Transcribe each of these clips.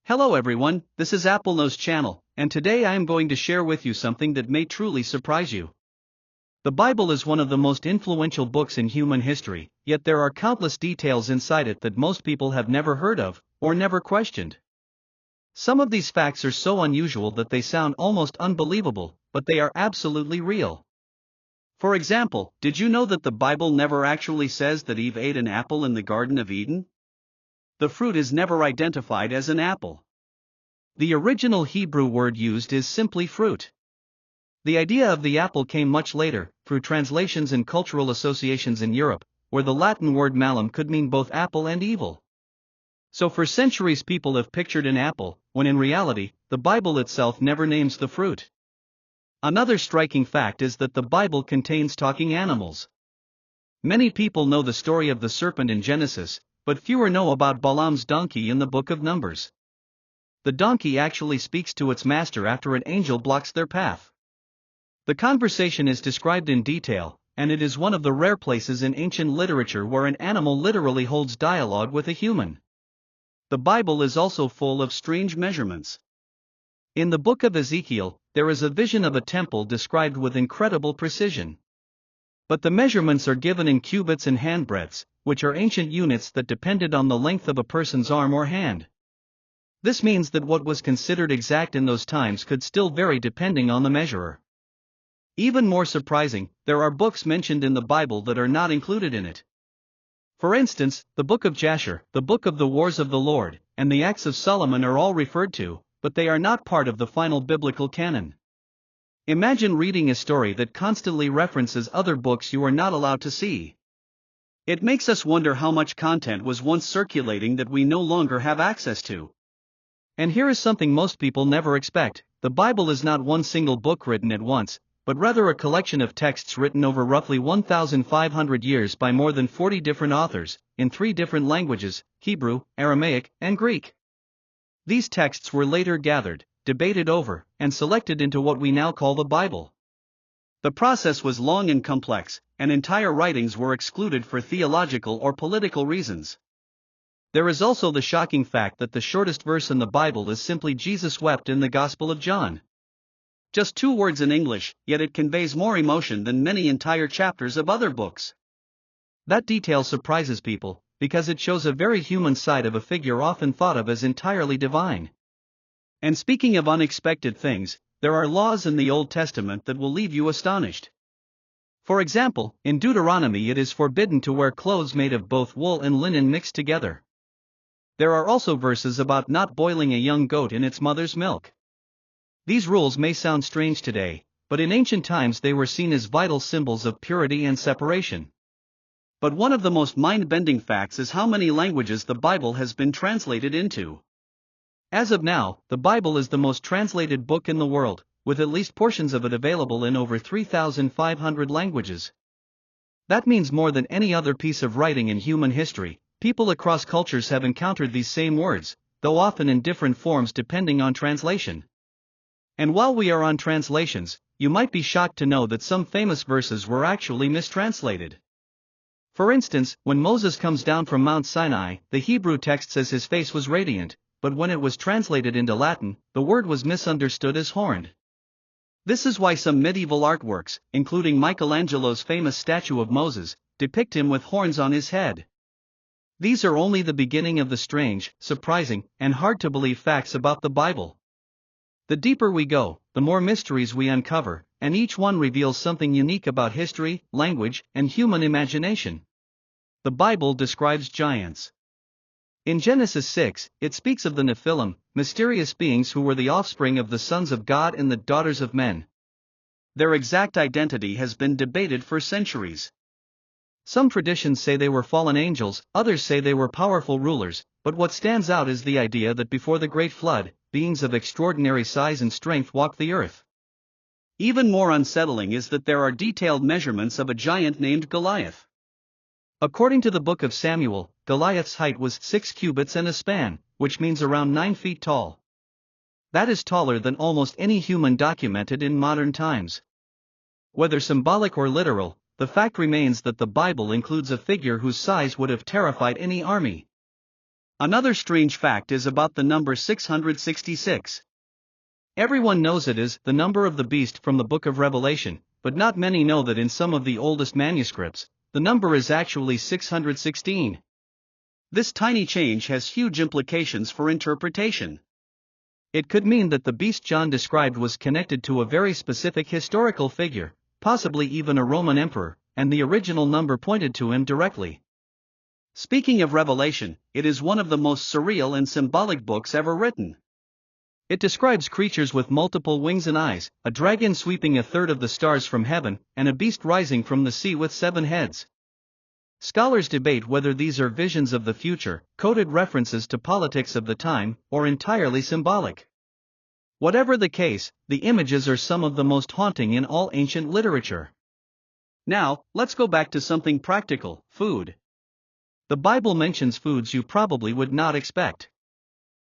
Hello everyone, this is AppleKnows channel, and today I am going to share with you something that may truly surprise you. The Bible is one of the most influential books in human history, yet there are countless details inside it that most people have never heard of, or never questioned. Some of these facts are so unusual that they sound almost unbelievable, but they are absolutely real. For example, did you know that the Bible never actually says that Eve ate an apple in the Garden of Eden? The fruit is never identified as an apple. The original Hebrew word used is simply fruit. The idea of the apple came much later, through translations and cultural associations in Europe, where the Latin word malum could mean both apple and evil. So for centuries people have pictured an apple, when in reality, the Bible itself never names the fruit. Another striking fact is that the Bible contains talking animals. Many people know the story of the serpent in Genesis, but fewer know about Balaam's donkey in the book of Numbers. The donkey actually speaks to its master after an angel blocks their path. The conversation is described in detail, and it is one of the rare places in ancient literature where an animal literally holds dialogue with a human. The Bible is also full of strange measurements. In the book of Ezekiel, there is a vision of a temple described with incredible precision. But the measurements are given in cubits and handbreadths, which are ancient units that depended on the length of a person's arm or hand. This means that what was considered exact in those times could still vary depending on the measurer. Even more surprising, there are books mentioned in the Bible that are not included in it. For instance, the book of Jasher, the book of the Wars of the Lord, and the Acts of Solomon are all referred to, but they are not part of the final biblical canon. Imagine reading a story that constantly references other books you are not allowed to see. It makes us wonder how much content was once circulating that we no longer have access to. And here is something most people never expect: the Bible is not one single book written at once, but rather a collection of texts written over roughly 1,500 years by more than 40 different authors, in 3 different languages: Hebrew, Aramaic, and Greek. These texts were later gathered, debated over, and selected into what we now call the Bible. The process was long and complex, and entire writings were excluded for theological or political reasons. There is also the shocking fact that the shortest verse in the Bible is simply "Jesus wept" in the Gospel of John. Just 2 words in English, yet it conveys more emotion than many entire chapters of other books. That detail surprises people, because it shows a very human side of a figure often thought of as entirely divine. And speaking of unexpected things, there are laws in the Old Testament that will leave you astonished. For example, in Deuteronomy it is forbidden to wear clothes made of both wool and linen mixed together. There are also verses about not boiling a young goat in its mother's milk. These rules may sound strange today, but in ancient times they were seen as vital symbols of purity and separation. But one of the most mind-bending facts is how many languages the Bible has been translated into. As of now, the Bible is the most translated book in the world, with at least portions of it available in over 3,500 languages. That means more than any other piece of writing in human history. People across cultures have encountered these same words, though often in different forms depending on translation. And while we are on translations, you might be shocked to know that some famous verses were actually mistranslated. For instance, when Moses comes down from Mount Sinai, the Hebrew text says his face was radiant, but when it was translated into Latin, the word was misunderstood as horned. This is why some medieval artworks, including Michelangelo's famous statue of Moses, depict him with horns on his head. These are only the beginning of the strange, surprising, and hard-to-believe facts about the Bible. The deeper we go, the more mysteries we uncover, and each one reveals something unique about history, language, and human imagination. The Bible describes giants. In Genesis 6, it speaks of the Nephilim, mysterious beings who were the offspring of the sons of God and the daughters of men. Their exact identity has been debated for centuries. Some traditions say they were fallen angels, others say they were powerful rulers, but what stands out is the idea that before the Great Flood, beings of extraordinary size and strength walked the earth. Even more unsettling is that there are detailed measurements of a giant named Goliath. According to the book of Samuel, Goliath's height was 6 cubits and a span, which means around 9 feet tall. That is taller than almost any human documented in modern times. Whether symbolic or literal, the fact remains that the Bible includes a figure whose size would have terrified any army. Another strange fact is about the number 666. Everyone knows it is the number of the beast from the book of Revelation, but not many know that in some of the oldest manuscripts, the number is actually 616. This tiny change has huge implications for interpretation. It could mean that the beast John described was connected to a very specific historical figure, possibly even a Roman emperor, and the original number pointed to him directly. Speaking of Revelation, it is one of the most surreal and symbolic books ever written. It describes creatures with multiple wings and eyes, a dragon sweeping a third of the stars from heaven, and a beast rising from the sea with 7 heads. Scholars debate whether these are visions of the future, coded references to politics of the time, or entirely symbolic. Whatever the case, the images are some of the most haunting in all ancient literature. Now, let's go back to something practical: food. The Bible mentions foods you probably would not expect.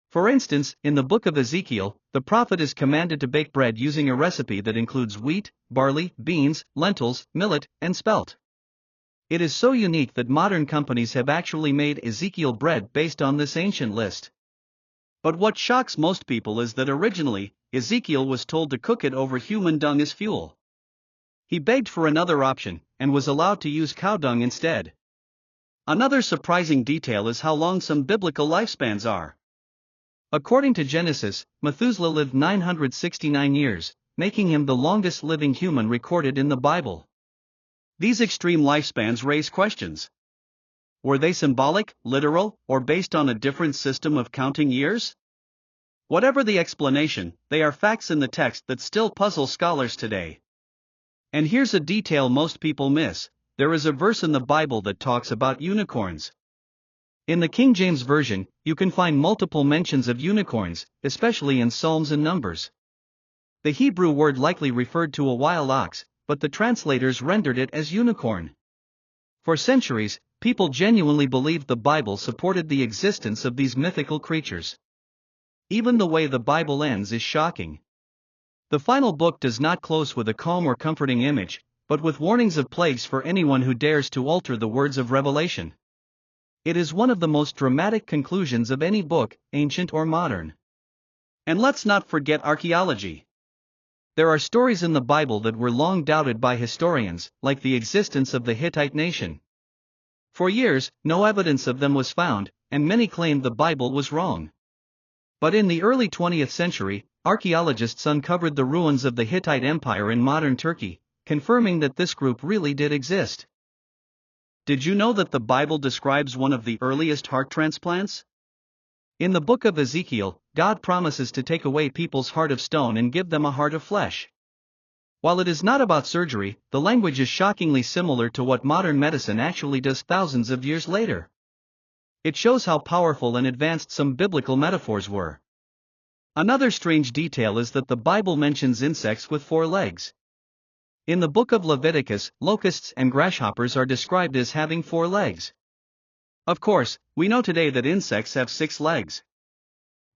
For instance, in the book of Ezekiel, the prophet is commanded to bake bread using a recipe that includes wheat, barley, beans, lentils, millet, and spelt. It is so unique that modern companies have actually made Ezekiel bread based on this ancient list. But what shocks most people is that originally, Ezekiel was told to cook it over human dung as fuel. He begged for another option, and was allowed to use cow dung instead. Another surprising detail is how long some biblical lifespans are. According to Genesis, Methuselah lived 969 years, making him the longest living human recorded in the Bible. These extreme lifespans raise questions. Were they symbolic, literal, or based on a different system of counting years? Whatever the explanation, they are facts in the text that still puzzle scholars today. And here's a detail most people miss: there is a verse in the Bible that talks about unicorns. In the King James Version, you can find multiple mentions of unicorns, especially in Psalms and Numbers. The Hebrew word likely referred to a wild ox, but the translators rendered it as unicorn. For centuries, people genuinely believed the Bible supported the existence of these mythical creatures. Even the way the Bible ends is shocking. The final book does not close with a calm or comforting image, but with warnings of plagues for anyone who dares to alter the words of Revelation. It is one of the most dramatic conclusions of any book, ancient or modern. And let's not forget archaeology. There are stories in the Bible that were long doubted by historians, like the existence of the Hittite nation. For years, no evidence of them was found, and many claimed the Bible was wrong. But in the early 20th century, archaeologists uncovered the ruins of the Hittite Empire in modern Turkey, confirming that this group really did exist. Did you know that the Bible describes one of the earliest heart transplants? In the book of Ezekiel, God promises to take away people's heart of stone and give them a heart of flesh. While it is not about surgery, the language is shockingly similar to what modern medicine actually does thousands of years later. It shows how powerful and advanced some biblical metaphors were. Another strange detail is that the Bible mentions insects with 4 legs. In the book of Leviticus, locusts and grasshoppers are described as having 4 legs. Of course, we know today that insects have 6 legs.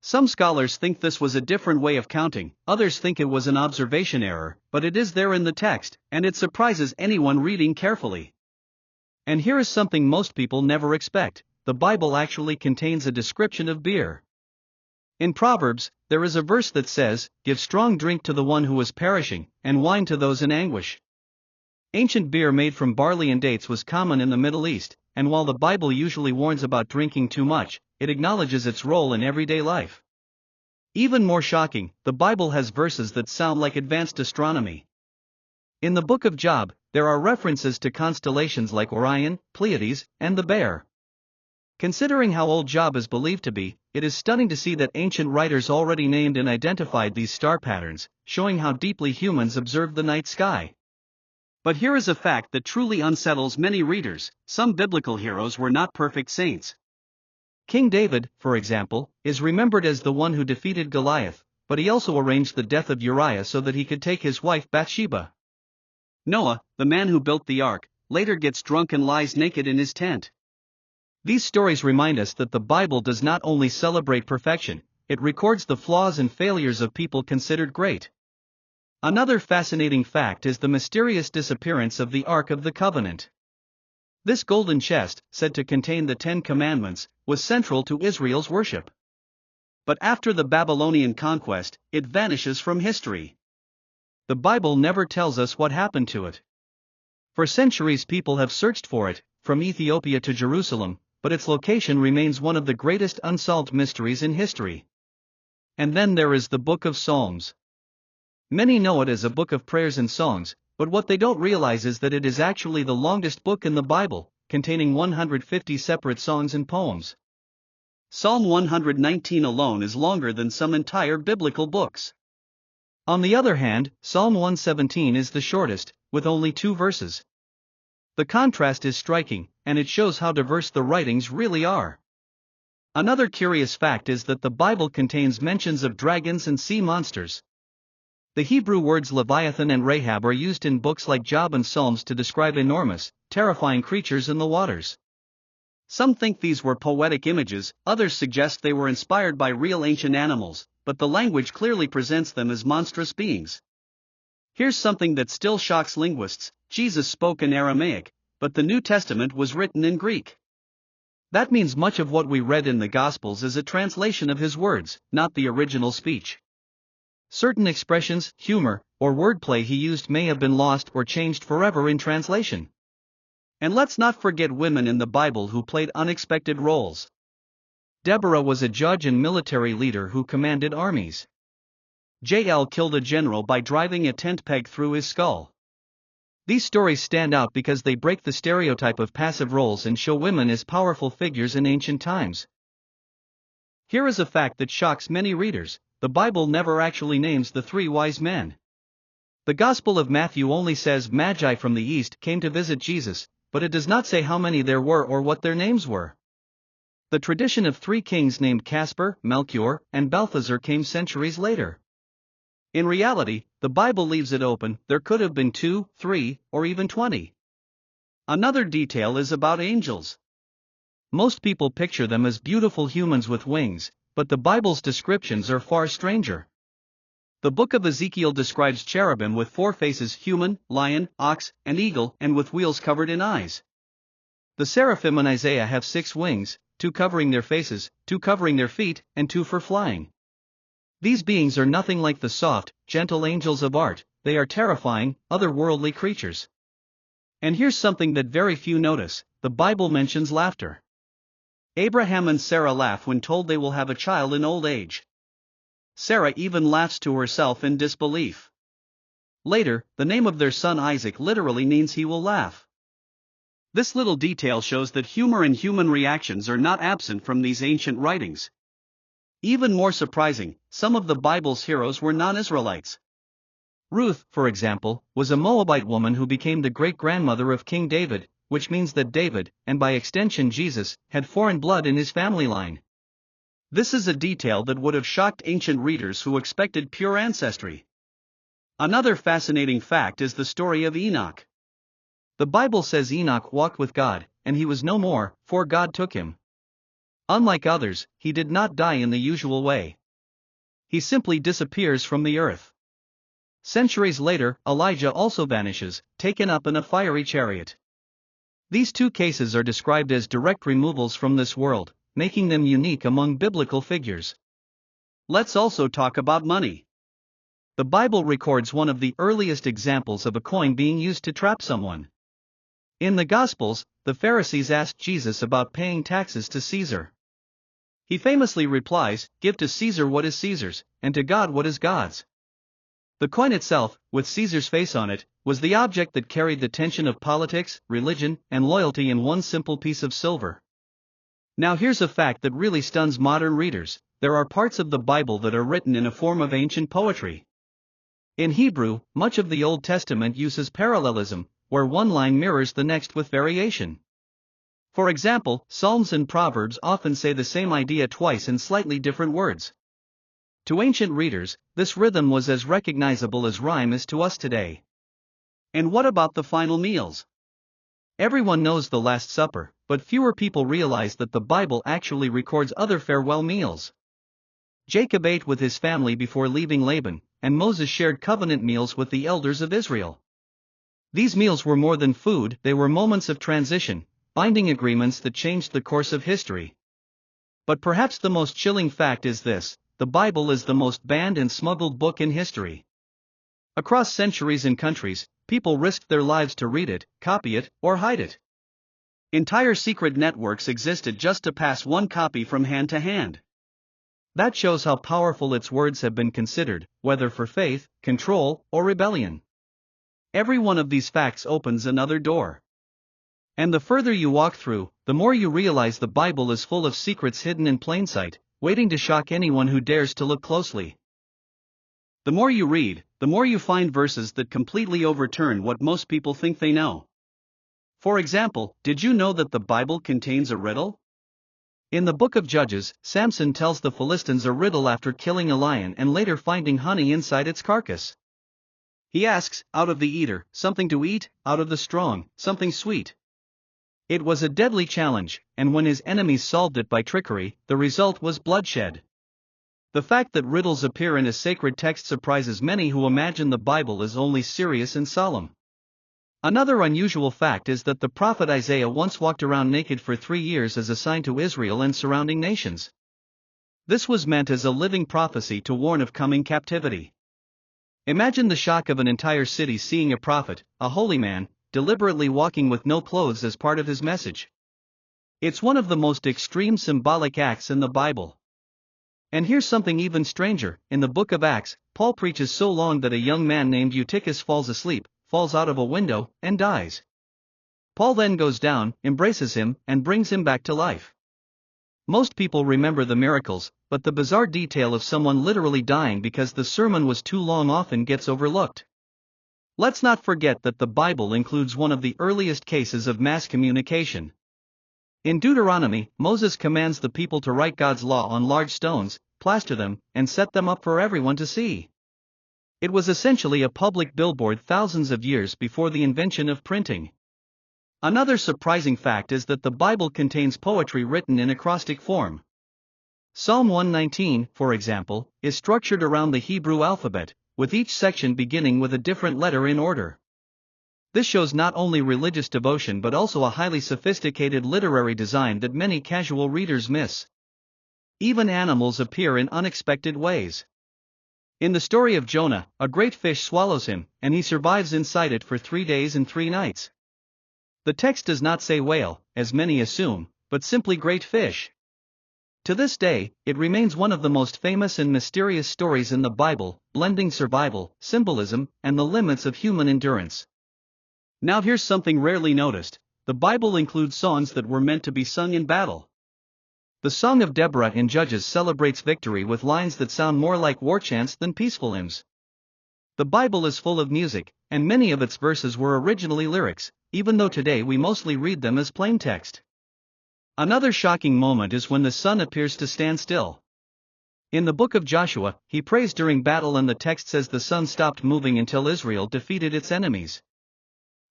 Some scholars think this was a different way of counting, others think it was an observation error, but it is there in the text, and it surprises anyone reading carefully. And here is something most people never expect: the Bible actually contains a description of beer. In Proverbs, there is a verse that says, "Give strong drink to the one who is perishing, and wine to those in anguish." Ancient beer made from barley and dates was common in the Middle East, and while the Bible usually warns about drinking too much, it acknowledges its role in everyday life. Even more shocking, the Bible has verses that sound like advanced astronomy. In the book of Job, there are references to constellations like Orion, Pleiades, and the Bear. Considering how old Job is believed to be, it is stunning to see that ancient writers already named and identified these star patterns, showing how deeply humans observe the night sky. But here is a fact that truly unsettles many readers: some biblical heroes were not perfect saints. King David, for example, is remembered as the one who defeated Goliath, but he also arranged the death of Uriah so that he could take his wife Bathsheba. Noah, the man who built the ark, later gets drunk and lies naked in his tent. These stories remind us that the Bible does not only celebrate perfection, it records the flaws and failures of people considered great. Another fascinating fact is the mysterious disappearance of the Ark of the Covenant. This golden chest, said to contain the 10 Commandments, was central to Israel's worship. But after the Babylonian conquest, it vanishes from history. The Bible never tells us what happened to it. For centuries people have searched for it, from Ethiopia to Jerusalem, but its location remains one of the greatest unsolved mysteries in history. And then there is the Book of Psalms. Many know it as a book of prayers and songs, but what they don't realize is that it is actually the longest book in the Bible, containing 150 separate songs and poems. Psalm 119 alone is longer than some entire biblical books. On the other hand, Psalm 117 is the shortest, with only 2 verses. The contrast is striking, and it shows how diverse the writings really are. Another curious fact is that the Bible contains mentions of dragons and sea monsters. The Hebrew words Leviathan and Rahab are used in books like Job and Psalms to describe enormous, terrifying creatures in the waters. Some think these were poetic images, others suggest they were inspired by real ancient animals, but the language clearly presents them as monstrous beings. Here's something that still shocks linguists: Jesus spoke in Aramaic, but the New Testament was written in Greek. That means much of what we read in the Gospels is a translation of his words, not the original speech. Certain expressions, humor, or wordplay he used may have been lost or changed forever in translation. And let's not forget women in the Bible who played unexpected roles. Deborah was a judge and military leader who commanded armies. Jael killed a general by driving a tent peg through his skull. These stories stand out because they break the stereotype of passive roles and show women as powerful figures in ancient times. Here is a fact that shocks many readers: the Bible never actually names the 3 wise men. The Gospel of Matthew only says Magi from the east came to visit Jesus, but it does not say how many there were or what their names were. The tradition of 3 kings named Caspar, Melchior, and Balthazar came centuries later. In reality, the Bible leaves it open: there could have been 2, 3, or even 20. Another detail is about angels. Most people picture them as beautiful humans with wings, but the Bible's descriptions are far stranger. The book of Ezekiel describes cherubim with 4 faces: human, lion, ox, and eagle, and with wheels covered in eyes. The seraphim in Isaiah have 6 wings, 2 covering their faces, 2 covering their feet, and 2 for flying. These beings are nothing like the soft, gentle angels of art. They are terrifying, otherworldly creatures. And here's something that very few notice: the Bible mentions laughter. Abraham and Sarah laugh when told they will have a child in old age. Sarah even laughs to herself in disbelief. Later, the name of their son Isaac literally means he will laugh. This little detail shows that humor and human reactions are not absent from these ancient writings. Even more surprising, some of the Bible's heroes were non-Israelites. Ruth, for example, was a Moabite woman who became the great-grandmother of King David, which means that David, and by extension Jesus, had foreign blood in his family line. This is a detail that would have shocked ancient readers who expected pure ancestry. Another fascinating fact is the story of Enoch. The Bible says Enoch walked with God, and he was no more, for God took him. Unlike others, he did not die in the usual way. He simply disappears from the earth. Centuries later, Elijah also vanishes, taken up in a fiery chariot. These 2 cases are described as direct removals from this world, making them unique among biblical figures. Let's also talk about money. The Bible records one of the earliest examples of a coin being used to trap someone. In the Gospels, the Pharisees asked Jesus about paying taxes to Caesar. He famously replies, "Give to Caesar what is Caesar's, and to God what is God's." The coin itself, with Caesar's face on it, was the object that carried the tension of politics, religion, and loyalty in one simple piece of silver. Now here's a fact that really stuns modern readers: there are parts of the Bible that are written in a form of ancient poetry. In Hebrew, much of the Old Testament uses parallelism, where one line mirrors the next with variation. For example, Psalms and Proverbs often say the same idea twice in slightly different words. To ancient readers, this rhythm was as recognizable as rhyme is to us today. And what about the final meals? Everyone knows the Last Supper, but fewer people realize that the Bible actually records other farewell meals. Jacob ate with his family before leaving Laban, and Moses shared covenant meals with the elders of Israel. These meals were more than food, they were moments of transition, binding agreements that changed the course of history. But perhaps the most chilling fact is this: the Bible is the most banned and smuggled book in history. Across centuries and countries, people risked their lives to read it, copy it, or hide it. Entire secret networks existed just to pass one copy from hand to hand. That shows how powerful its words have been considered, whether for faith, control, or rebellion. Every one of these facts opens another door. And the further you walk through, the more you realize the Bible is full of secrets hidden in plain sight, waiting to shock anyone who dares to look closely. The more you read, the more you find verses that completely overturn what most people think they know. For example, did you know that the Bible contains a riddle? In the book of Judges, Samson tells the Philistines a riddle after killing a lion and later finding honey inside its carcass. He asks, out of the eater, something to eat, out of the strong, something sweet. It was a deadly challenge, and when his enemies solved it by trickery, the result was bloodshed. The fact that riddles appear in a sacred text surprises many who imagine the Bible is only serious and solemn. Another unusual fact is that the prophet Isaiah once walked around naked for 3 years as a sign to Israel and surrounding nations. This was meant as a living prophecy to warn of coming captivity. Imagine the shock of an entire city seeing a prophet, a holy man, deliberately walking with no clothes as part of his message. It's one of the most extreme symbolic acts in the Bible. And here's something even stranger: in the book of Acts, Paul preaches so long that a young man named Eutychus falls asleep, falls out of a window, and dies. Paul then goes down, embraces him, and brings him back to life. Most people remember the miracles, but the bizarre detail of someone literally dying because the sermon was too long often gets overlooked. Let's not forget that the Bible includes one of the earliest cases of mass communication. In Deuteronomy, Moses commands the people to write God's law on large stones, plaster them, and set them up for everyone to see. It was essentially a public billboard thousands of years before the invention of printing. Another surprising fact is that the Bible contains poetry written in acrostic form. Psalm 119, for example, is structured around the Hebrew alphabet, with each section beginning with a different letter in order. This shows not only religious devotion but also a highly sophisticated literary design that many casual readers miss. Even animals appear in unexpected ways. In the story of Jonah, a great fish swallows him, and he survives inside it for 3 days and 3 nights. The text does not say whale, as many assume, but simply great fish. To this day, it remains one of the most famous and mysterious stories in the Bible, blending survival, symbolism, and the limits of human endurance. Now here's something rarely noticed: the Bible includes songs that were meant to be sung in battle. The Song of Deborah in Judges celebrates victory with lines that sound more like war chants than peaceful hymns. The Bible is full of music, and many of its verses were originally lyrics, even though today we mostly read them as plain text. Another shocking moment is when the sun appears to stand still. In the book of Joshua, he prays during battle and the text says the sun stopped moving until Israel defeated its enemies.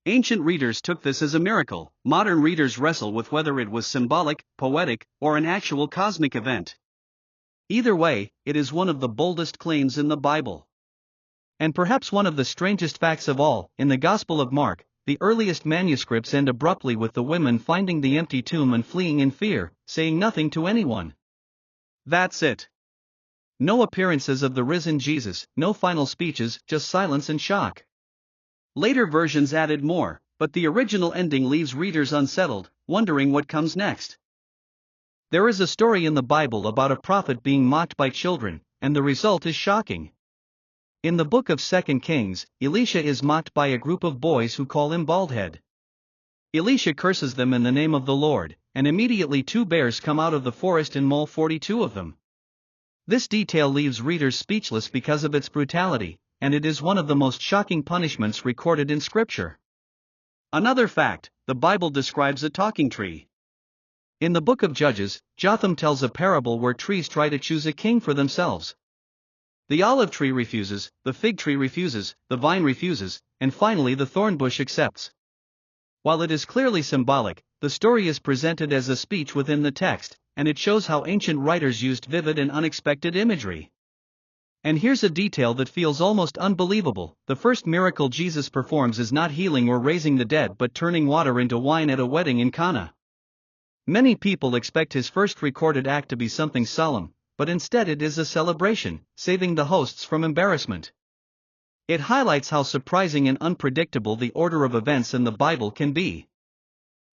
Ancient readers took this as a miracle. Modern readers wrestle with whether it was symbolic, poetic, or an actual cosmic event. Either way, it is one of the boldest claims in the Bible. And perhaps one of the strangest facts of all, in the Gospel of Mark, the earliest manuscripts end abruptly with the women finding the empty tomb and fleeing in fear, saying nothing to anyone. That's it. No appearances of the risen Jesus, no final speeches, just silence and shock. Later versions added more, but the original ending leaves readers unsettled, wondering what comes next. There is a story in the Bible about a prophet being mocked by children, and the result is shocking. In the book of 2 Kings, Elisha is mocked by a group of boys who call him Baldhead. Elisha curses them in the name of the Lord, and immediately 2 bears come out of the forest and maul 42 of them. This detail leaves readers speechless because of its brutality, and it is one of the most shocking punishments recorded in Scripture. Another fact: the Bible describes a talking tree. In the book of Judges, Jotham tells a parable where trees try to choose a king for themselves. The olive tree refuses, the fig tree refuses, the vine refuses, and finally the thorn bush accepts. While it is clearly symbolic, the story is presented as a speech within the text, and it shows how ancient writers used vivid and unexpected imagery. And here's a detail that feels almost unbelievable: the first miracle Jesus performs is not healing or raising the dead but turning water into wine at a wedding in Cana. Many people expect his first recorded act to be something solemn, but instead it is a celebration, saving the hosts from embarrassment. It highlights how surprising and unpredictable the order of events in the Bible can be.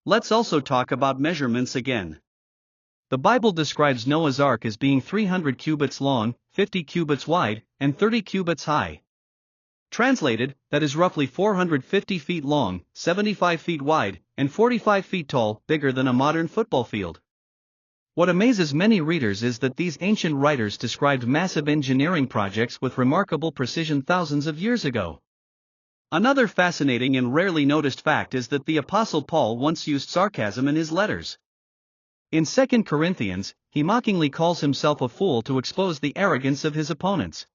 Let's also talk about measurements again. The Bible describes Noah's Ark as being 300 cubits long, 50 cubits wide, and 30 cubits high. Translated, that is roughly 450 feet long, 75 feet wide, and 45 feet tall, bigger than a modern football field. What amazes many readers is that these ancient writers described massive engineering projects with remarkable precision thousands of years ago. Another fascinating and rarely noticed fact is that the Apostle Paul once used sarcasm in his letters. In 2 Corinthians, he mockingly calls himself a fool to expose the arrogance of his opponents.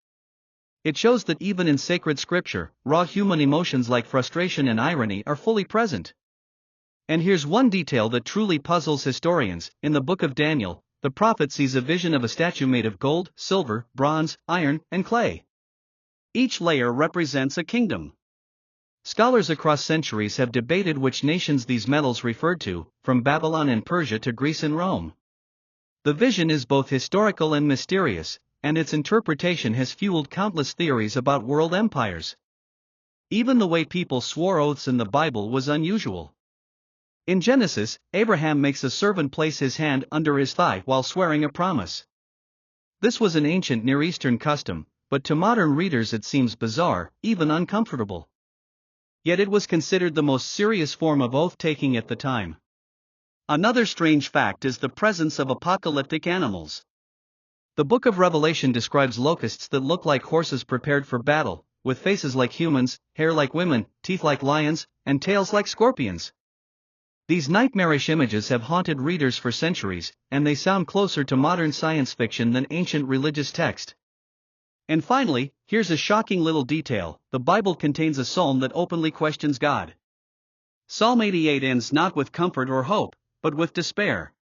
It shows that even in sacred scripture, raw human emotions like frustration and irony are fully present. And here's one detail that truly puzzles historians. In the book of Daniel, the prophet sees a vision of a statue made of gold, silver, bronze, iron, and clay. Each layer represents a kingdom. Scholars across centuries have debated which nations these metals referred to, from Babylon and Persia to Greece and Rome. The vision is both historical and mysterious, and its interpretation has fueled countless theories about world empires. Even the way people swore oaths in the Bible was unusual. In Genesis, Abraham makes a servant place his hand under his thigh while swearing a promise. This was an ancient Near Eastern custom, but to modern readers it seems bizarre, even uncomfortable. Yet it was considered the most serious form of oath-taking at the time. Another strange fact is the presence of apocalyptic animals. The book of Revelation describes locusts that look like horses prepared for battle, with faces like humans, hair like women, teeth like lions, and tails like scorpions. These nightmarish images have haunted readers for centuries, and they sound closer to modern science fiction than ancient religious text. And finally, here's a shocking little detail: the Bible contains a psalm that openly questions God. Psalm 88 ends not with comfort or hope, but with despair.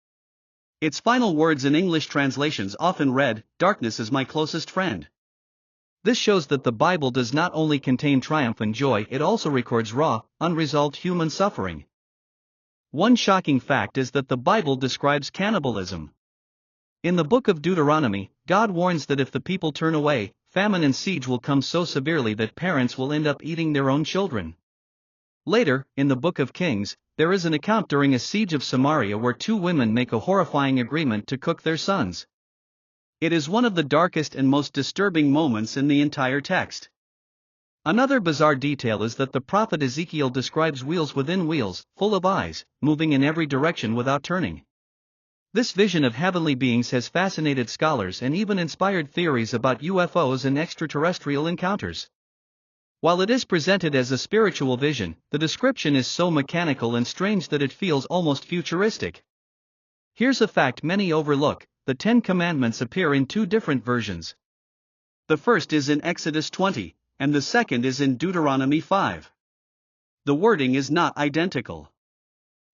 Its final words in English translations often read, "Darkness is my closest friend." This shows that the Bible does not only contain triumph and joy, it also records raw, unresolved human suffering. One shocking fact is that the Bible describes cannibalism. In the book of Deuteronomy, God warns that if the people turn away, famine and siege will come so severely that parents will end up eating their own children. Later, in the book of Kings, there is an account during a siege of Samaria where two women make a horrifying agreement to cook their sons. It is one of the darkest and most disturbing moments in the entire text. Another bizarre detail is that the prophet Ezekiel describes wheels within wheels, full of eyes, moving in every direction without turning. This vision of heavenly beings has fascinated scholars and even inspired theories about UFOs and extraterrestrial encounters. While it is presented as a spiritual vision, the description is so mechanical and strange that it feels almost futuristic. Here's a fact many overlook: the 10 Commandments appear in two different versions. The first is in Exodus 20, and the second is in Deuteronomy 5. The wording is not identical.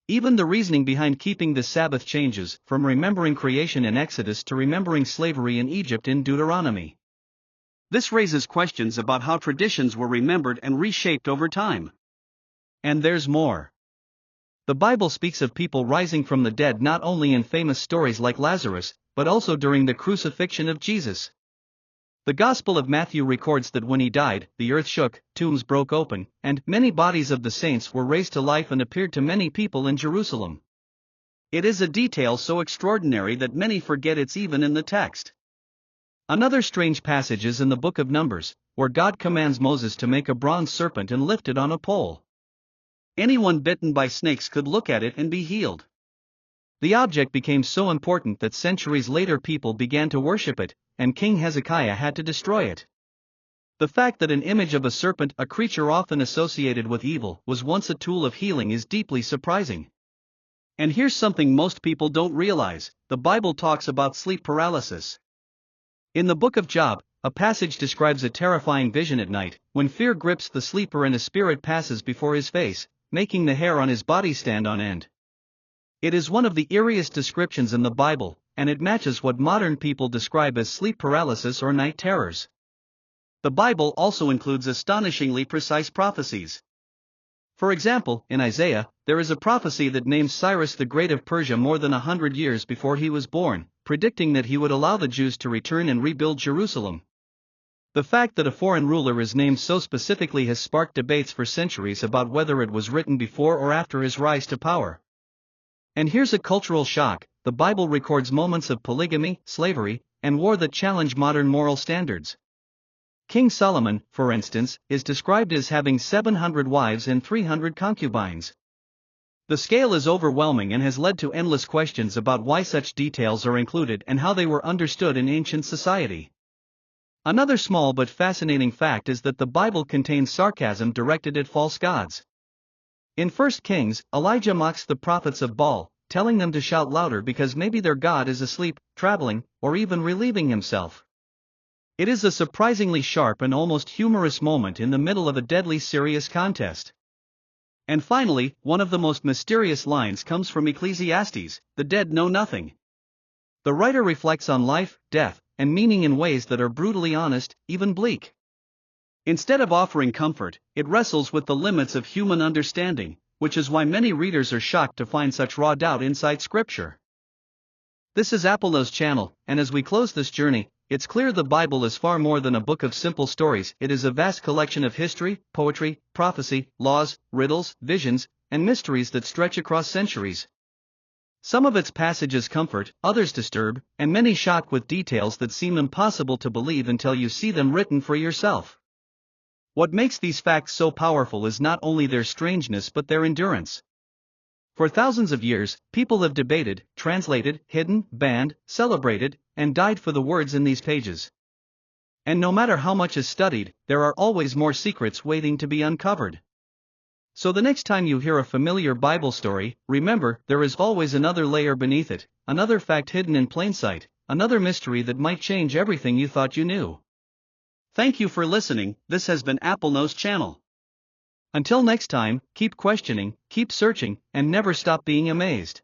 Even the reasoning behind keeping the Sabbath changes, from remembering creation in Exodus to remembering slavery in Egypt in Deuteronomy. This raises questions about how traditions were remembered and reshaped over time. And there's more. The Bible speaks of people rising from the dead not only in famous stories like Lazarus, but also during the crucifixion of Jesus. The Gospel of Matthew records that when he died, the earth shook, tombs broke open, and many bodies of the saints were raised to life and appeared to many people in Jerusalem. It is a detail so extraordinary that many forget it's even in the text. Another strange passage is in the book of Numbers, where God commands Moses to make a bronze serpent and lift it on a pole. Anyone bitten by snakes could look at it and be healed. The object became so important that centuries later people began to worship it, and King Hezekiah had to destroy it. The fact that an image of a serpent, a creature often associated with evil, was once a tool of healing is deeply surprising. And here's something most people don't realize: the Bible talks about sleep paralysis. In the book of Job, a passage describes a terrifying vision at night, when fear grips the sleeper and a spirit passes before his face, making the hair on his body stand on end. It is one of the eeriest descriptions in the Bible, and it matches what modern people describe as sleep paralysis or night terrors. The Bible also includes astonishingly precise prophecies. For example, in Isaiah, there is a prophecy that names Cyrus the Great of Persia more than 100 years before he was born, predicting that he would allow the Jews to return and rebuild Jerusalem. The fact that a foreign ruler is named so specifically has sparked debates for centuries about whether it was written before or after his rise to power. And here's a cultural shock: the Bible records moments of polygamy, slavery, and war that challenge modern moral standards. King Solomon, for instance, is described as having 700 wives and 300 concubines. The scale is overwhelming and has led to endless questions about why such details are included and how they were understood in ancient society. Another small but fascinating fact is that the Bible contains sarcasm directed at false gods. In 1 Kings, Elijah mocks the prophets of Baal, telling them to shout louder because maybe their god is asleep, traveling, or even relieving himself. It is a surprisingly sharp and almost humorous moment in the middle of a deadly serious contest. And finally, one of the most mysterious lines comes from Ecclesiastes: "The dead know nothing." The writer reflects on life, death, and meaning in ways that are brutally honest, even bleak. Instead of offering comfort, it wrestles with the limits of human understanding, which is why many readers are shocked to find such raw doubt inside Scripture. This is AppleKnows channel, and as we close this journey, it's clear the Bible is far more than a book of simple stories. It is a vast collection of history, poetry, prophecy, laws, riddles, visions, and mysteries that stretch across centuries. Some of its passages comfort, others disturb, and many shock with details that seem impossible to believe until you see them written for yourself. What makes these facts so powerful is not only their strangeness but their endurance. For thousands of years, people have debated, translated, hidden, banned, celebrated, and died for the words in these pages. And no matter how much is studied, there are always more secrets waiting to be uncovered. So the next time you hear a familiar Bible story, remember, there is always another layer beneath it, another fact hidden in plain sight, another mystery that might change everything you thought you knew. Thank you for listening. This has been AppleKnows channel. Until next time, keep questioning, keep searching, and never stop being amazed.